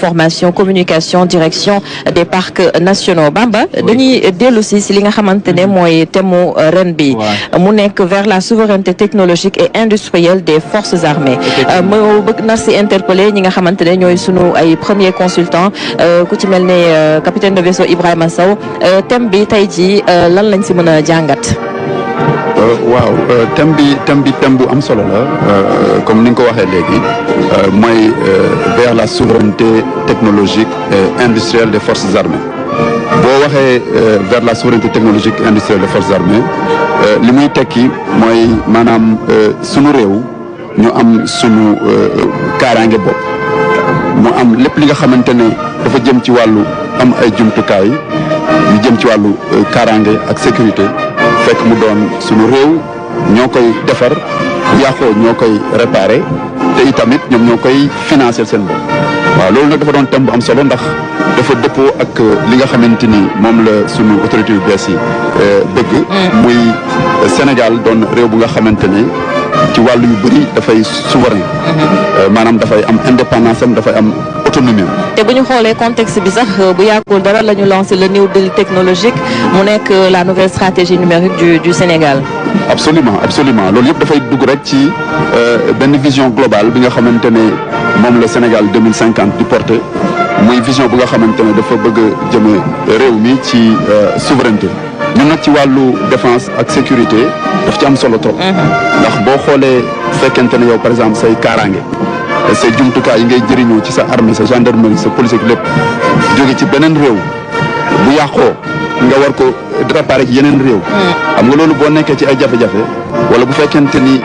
formation communication direction des parcs nationaux Bamba dañuy dellu si li nga xamante ne mooy thème ren bi mu nekk vers la souveraineté technologique et industrielle des forces armées ma bëgg nar si interpeller ñi nga xamante ne ñooy sunu ay premiers consultants ku ci mel ne capitaine de vaisseau Ibrahima Sow thème bi tey jii lan lañ si mën a jàngat. waaw thème bu am solo la comme ni nga ko waxee léegi mooy vers la souveraineté technologique et industrielle des forces armées boo waxee vers la souveraineté technologique et industrielle des forces armées li muy tekki mooy maanaam sunu réew ñu am sunu kaaraange bopp mu am lépp li nga xamante ne dafa jëm ci wàllu am ay jumtukaay yu jëm ci wàllu kaaraange ak sécurité fekk mu doon sunu réew ñoo koy defar bu yàqoo ñoo koy réparer te itamit ñoom ñoo koy financer seen bopp waaw loolu nag dafa doon thème bu am solo ndax dafa dëppoo ak li nga xamante ni moom la sunu autorité yu bees yi bëgg muy Sénégal doon réew bu nga xamante ne ci wàllu yu bëri dafay souverain maanaam dafay am indépendance am dafay am autonomie am. te bu ñu xoolee contexte bi sax bu yàggul dara la ñu lancé le New Deal technologique mu nekk la nouvelle stratégie numérique du Sénégal. absolument loolu yëpp dafay dugg rek ci benn vision globale bi nga xamante ne moom la Sénégal 2050 di porter muy vision bu nga xamante ne dafa bëgg a jëme réew mi ci souveraineté. ñun nag ci wàllu défense ak sécurité daf ci am solo trop. ndax boo xoolee fekkente ne yow par exemple say kaaraange say jumtukaay yi ngay jëriñoo ci sa armée sa gendarmerie sa police ak lépp jóge ci beneen réew bu yàqoo nga war ko réparer ci yeneen réew. xam nga loolu boo nekkee ci ay jafe-jafe wala bu fekkente ni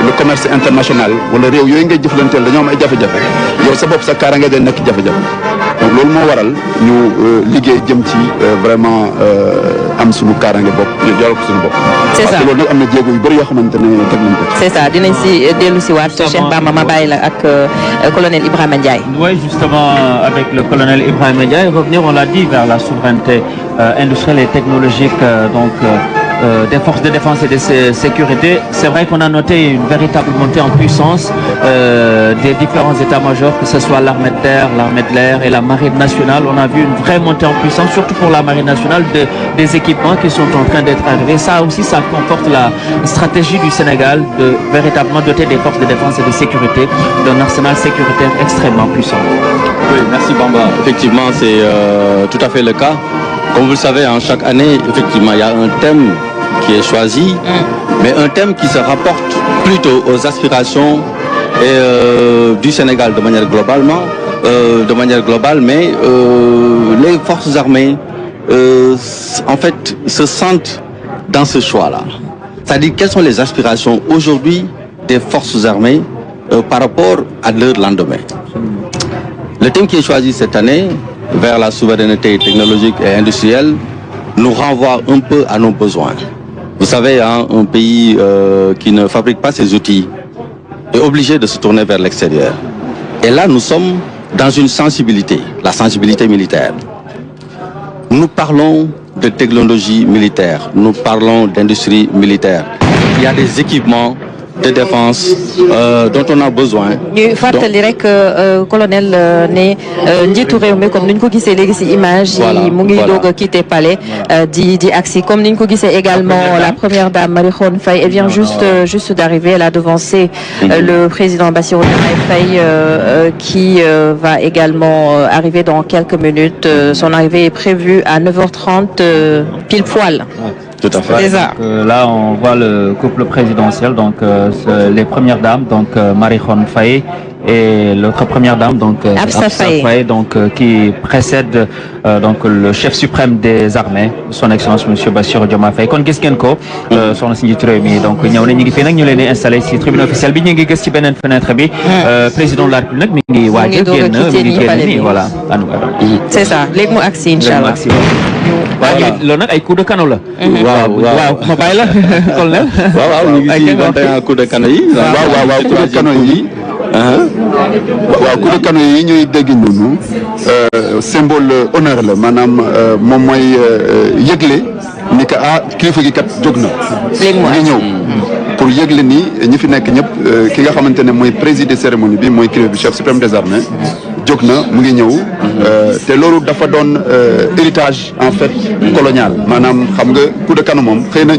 le commerce international wala réew yooyu ngay jëflanteel dañoo am ay jafe-jafe yow sa bopp sa kaaraange day nekk jafe-jafe. donc loolu moo waral ñu liggéey jëm ci vraiment am suñu kaaraange bopp joral ko suñu bopp. c'est ça parce que loolu nag am na jéego yu bëri yoo xamante ne teg nañ ko. c'est ça dinañ si dellu si waat Cheikh Bamba ma bàyyi la ak colonel Ibrahima Ndiaye. Oui, justement avec le colonel Ibrahima Ndiaye revenir on l'a dit vers la souveraineté industrielle et technologique des forces de défense et de sécurité. C'est vrai qu'on a noté une véritable montée en puissance des différents états-majors, que ce soit l'armée de terre, l'armée de l'air et la marine nationale. On a vu une vraie montée en puissance, surtout pour la marine nationale, des équipements qui sont en train d'être arrivés. Ça aussi, ça conforte la stratégie du Sénégal de véritablement doter des forces de défense et de sécurité d'un arsenal sécuritaire extrêmement puissant. Oui, merci Bamba. Effectivement, c'est tout à fait le cas. Comme vous le savez, chaque année, effectivement, il y a un thème qui est choisi, mais un thème qui se rapporte plutôt aux aspirations du Sénégal de manière globale, mais les forces armées, en fait, se sentent dans ce choix-là. C'est-à-dire, quelles sont les aspirations aujourd'hui des forces armées par rapport à leur lendemain. Le thème qui est choisi cette année, vers la souveraineté technologique et industrielle, nous renvoie un peu à nos besoins. Vous savez, un pays qui ne fabrique pas ses outils est obligé de se tourner vers l'extérieur. Et là, nous sommes dans une sensibilité, la sensibilité militaire. Nous parlons de technologie militaire, nous parlons d'industrie militaire. Il y a des équipements de défense dont on a besoin. ñuy fàttali rek colonel ne njiitu réew mi comme ni ñu ko gisee léegi ci image yi mu ngi doog a quitter palais di agsi comme ni ñu ko gisee également la première dame Marie Khone Faye elle vient juste d'arriver. Elle a devancé le président Bassirou Diomaye Faye qui va également arriver dans quelques minutes. Son arrivée est prévue à 9h30 pile poil. Tout à fait. Là, on voit le couple présidentiel, donc les premières dames, donc Marie Khone Faye et l'autre première dame, donc Absa Faye, donc qui précède donc le chef suprême des armées, son excellence monsieur Bassirou Diomaye Faye. kon gis ngeen ko soxna si njiitu réew mi donc ñëw na ñu ngi fii nag ñu leen di installé ci tribune officielle bi ñu ngi gis ci beneen fenêtre bi président de la République nag mi ngi waaj a génn mi ngi génn nii voilà. c'est ça léegi mu agsi inchallah. waaw loolu nag ay coup de canon la. waaw ma bàyyi la colonel. waaw ñu ngi ci 21 coup de canon yi. waaw coup de canon yi. waaw coup de canon yi ñuy dégg noonu symbole honneur la maanaam moom mooy yëgle ni que kilifa gi kat jóg na. léegi mu ngi ñëw pour yëgle ni ñi fi nekk ñëpp ki nga xamante ne mooy présider cérémonie bi mooy kilifa bi chef suprême des armées jóg na mu ngi ñëw te loolu dafa doon héritage en fait colonial maanaam xam nga coup de canon moom xëy na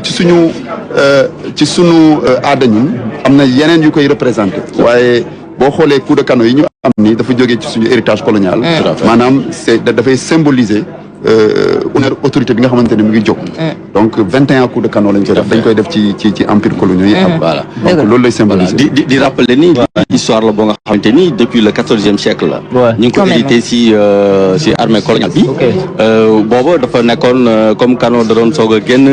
ci sunu aada ñun am na yeneen yu koy représenté waaye boo xoolee coup de canon yi ñu am ni dafa jógee ci suñu héritage colonial maanaam dafay symboliser honneur autorité bi nga xamante ne mu ngi jóg donc 21 coups de canon lañ koy def dañ koy def ci empire colonial yi voilà donc loolu lay symboliser di rappeler ni histoire la boo nga xamante ni depuis le 14e siècle la ñu ngi ko hérité si armée coloniale bi booba dafa nekkoon comme canon da doon soog a génn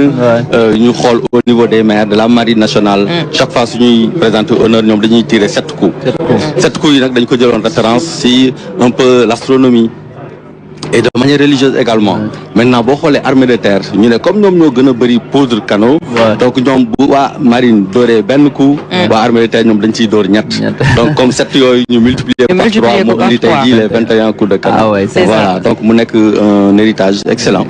ñu xool au niveau des maires de la marine nationale chaque fois suñuy présenter honneur ñoom dañuy tirer 7 coups yi nag dañ ko jëloon référence si un peu l'astronomie et de manière religieuse également maintenant boo xoolee armée de terre ñu ne comme ñoom ñoo gën a bëri poudre canon donc ñoom bu waa marine dooree benn coup waa armée de terre ñoom dañ ciy door ñett donc comme 7 yooyu ñu multiplier par 3 moo indi tey jii les 21 coups de canon voilà donc mu nekk un héritage excellent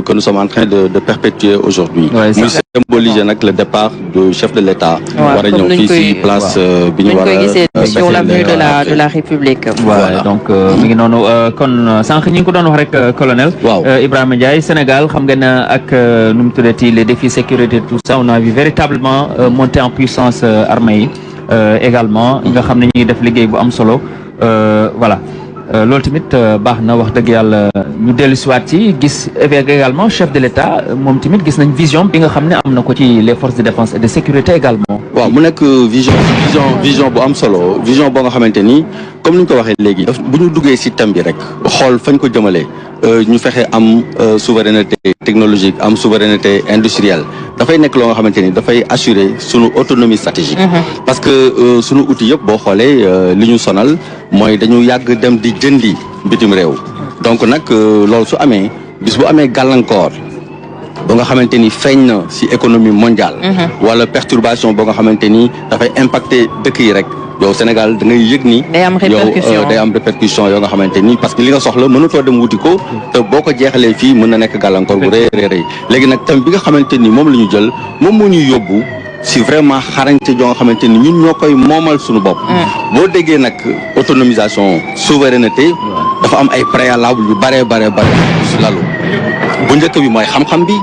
que nous sommes en train de perpétuer aujourd'hui muy symboliser nag le départ du chef de l'État war a ñëw fii si place bi ñu war a sur l'avenue de la République voilà donc mi ngi noonu kon sànq ñi ngi ko doon wax rek colonel Ibrahima Ndiaye Sénégal xam nga ne ak nu mu tuddati les défis sécurité tout ça on a vu véritablement monter en puissance armée yi également nga xam ne ñi ngi def liggéey bu am solo voilà loolu tamit baax na wax dëgg yàlla ñu dellu siwaat ci gis également chef de l'État moom tamit gis nañ vision bi nga xam ne am na ko ci les forces de défense et de sécurité également waaw mu nekk vision bu am solo vision boo nga xamante ni comme ni ñu ko waxee léegi bu ñu duggee si thème bi rek xool fañ ko jëmalee ñu fexe am souveraineté technologique am souveraineté industrielle dafay nekk loo nga xamante ni dafay assurer sunu autonomie stratégique parce que sunu outil yëpp boo xoolee li ñu sonal mooy dañu yàgg dem di jëndi bitim réew donc nag loolu su amee bis bu amee gàllankoor ba nga xamante ni feeñ na ci économie mondiale wala perturbation boo nga xamante ni dafay impacter dëkk yi rek yow Sénégal da ngay yëg ni yow day am répercussion yoo nga xamante ni parce que li nga soxla mënutoo dem wuti ko te boo ko jeexalee fii mën na nekk gàllankoor bu rëy rëy léegi nag thème bi nga xamante ni moom la ñu jël moom moo ñuy yóbbu si vraiment xarañte joo nga xamante ni ñun ñoo koy moomal suñu bopp boo déggee nag autonomisation souveraineté dafa am ay préalable yu bare si lalu bu njëkk bi mooy xam-xam bi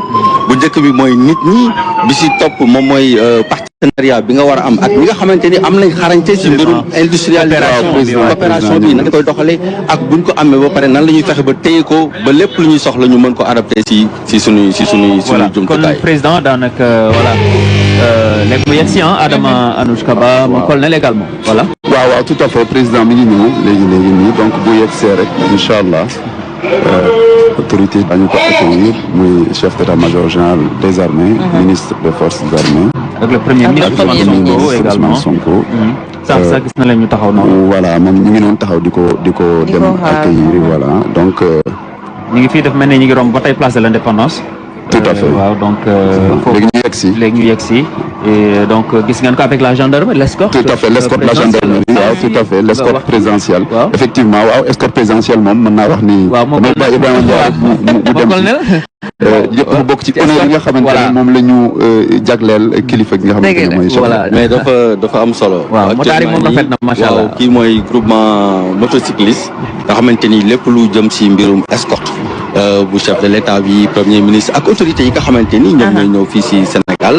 bu njëkk bi mooy nit ñi bi si topp moom mooy partenariat bi nga war a am ak ñi nga xamante ni am nañ xarañte si mbirum industrialisation coopération bi nan koy doxalee ak buñ ko amee ba pare nan la ñuy fexe ba téye ko ba lépp lu ñuy soxla ñu mën ko adapté si suñuy jumtukaay. kon président daanaka voilà léegi mu yegg si Adama Annouchka Ba mu colonel également voilà. waaw tout à fait président mi ngi ñëw léegi nii donc bu yegg see rek incha allah. autorité dañu ko accueillir muy chef d'état-major général des armées ministre des forces armées ak le premier ministre Ousmane Sonko sax gis na leen ñu taxaw noonu voilà moom ñu ngi noonu taxaw di ko dem accueillir voilà donc ñu ngi fii def mel ni ñu ngi romb ba tey place de l'indépendance tout à fait waaw donc léegi ñu yegg si et donc gis ngeen ko avec la gendarmerie l'escorte tout à fait l'escorte de la gendarmerie waaw tout à fait l'escorte présidentielle effectivement waaw escorte présidentielle moom mën naa wax ni damay bàyyi Ibrahima Ndiaye mu dem yëpp mu bokk ci honneur yi nga xamante ne moom la ñu jagleel kilifa gi nga xamante ne mooy mais dafa am solo waaw motaari moom rafet na macha allah kii mooy groupement motocycliste nga xamante ni lépp lu jëm si mbirum escorte bu chef de l'État bi premier ministre ak autorités yi nga xamante ni ñoom ñooy ñëw fii si Sénégal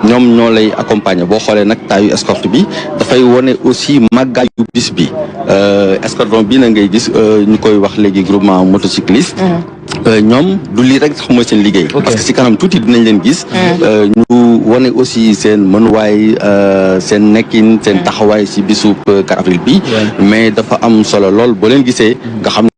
ñoom ñoo lay accompagner boo xoolee nag taayu escorte bi dafay wone aussi màggaayu bis bi escadron bi na ngay gis ñu koy wax léegi groupement motocycliste ñoom du lii rek sax mooy seen liggéey parce que si kanam tuuti dinañ leen gis ñu wane aussi seen mënuwaay seen nekkin seen taxawaay si bisub 4 avril bi mais dafa am solo lool boo leen gisee nga xam